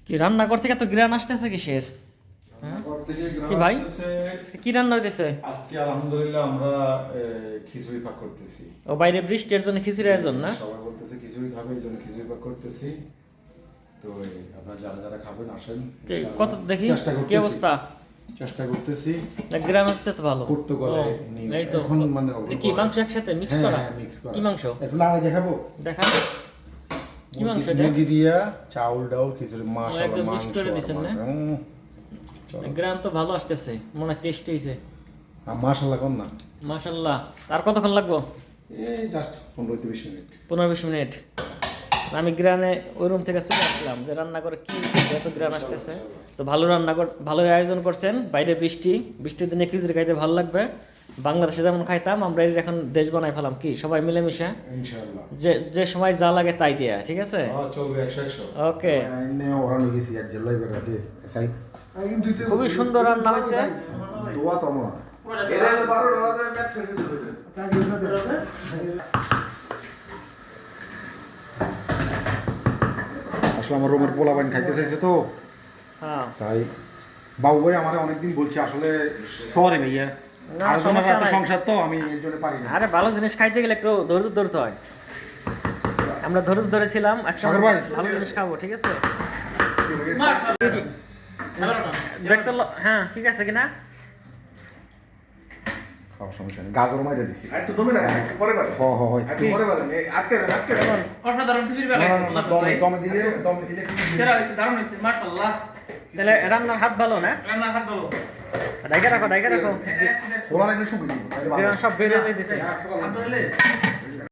কি রান্নাঘর থেকে তো গ্রান আসতেছে কিসের? রান্নাঘর থেকে গ্রাম কি ভাই? আসতেছে। আজকে কি রান্না হইতেছে? আজকে আলহামদুলিল্লাহ আমরা খিচুড়ি পাক করতেছি। ও বাইরে বৃষ্টির জন্য খিচুড়ি আয়োজন না? সবাই বলতেছে খিচুড়ি খাবে, এই জন্য খিচুড়ি পাক করতেছি। তো আপনারা যারা যারা খাবেন আসেন। কত দেখি কি অবস্থা? চেষ্টা করতেছি। গ্রাম হচ্ছে তো ভালো। পর্তুগালে এই তো এখন মানে কি মাংস একসাথে মিক্স করা? মিক্স করা। কি মাংস? একটু লাড়া দেখাবো। দেখান। কি মাংস এটা? মুরগি দিয়া চাউল ডাউল খিচুড়ি মাশাআল্লাহ একদম মাংস। mix করে দিছেন না? গ্রাম তো ভালো আসতেছে, মনে হয় টেস্ট হয়েছে। মাশাআল্লাহ কোন না। মাশাল্লাহ। আর কতক্ষণ লাগবো? এই জাস্ট 15-20 মিনিট। 15-20 মিনিট। আমি গ্রামে ওই রুম থেকে চলে আসলাম যে রান্না করে কি এত গ্রাম আসতেছে। তো ভালো রান্না ভালো আয়োজন করছেন। বাইরে বৃষ্টির দিনে খিচুড়ি খাইতে ভালো লাগবে। বাংলাদেশে যেমন খাইতাম, আমরা এর এখন দেশ বানাই ফেলাম কি সবাই মিলেমিশে। ইনশাআল্লাহ। যে সময় যা লাগে তাই দিয়া, ঠিক আছে? হ্যাঁ চলবে 100-100। ওকে। এনে ওরা নিয়ে গেছি এক জেলায় বেড়াতে সাই। খুবই সুন্দর রান্না হয়েছে। দোয়া তো আমার। এটা 12 টাকা ম্যাচ শেষ হয়ে যাবে। আসলে আমার রুমের পোলা বাইন খাইতে চাইছে তো হ্যাঁ। তাই বাবু ভাই আমার অনেকদিন বলছে আসলে সরে ভাইয়া না, আর তোমার সমস্যা এত নাই। সংসার তো আমি এর জন্য পারি না। আরে ভালো জিনিস খাইতে গেলে একটু ধৈর্য ধরতে হয়। আমরা ধৈর্য ধরেছিলাম, আজকে সাগর ভাই। ভালো জিনিস খাবো, ঠিক আছে? দেখতে হ্যাঁ ঠিক আছে কিনা? খাওয়ার সমস্যা নেই, গাজর মাইরে দিছি। একটু দমে না, একটু পরে বারে। হ হ হয় একটু পরে বারে। আটকে দেন, আটকে দেন। অসাধারণ খিচুড়ি না, না, বানাইছে না, দমে দমে দিলে সেরা হয়েছে, দারুণ হয়েছে, মাশাআল্লাহ। তাহলে রান্নার হাত ভালো না? রান্নার হাত ভালো। ডাইকা রাখো। খোলা লাগলে শুকিয়ে দিব। গ্রাম সব বেরিয়ে যাইতেছে। হাত ধরলে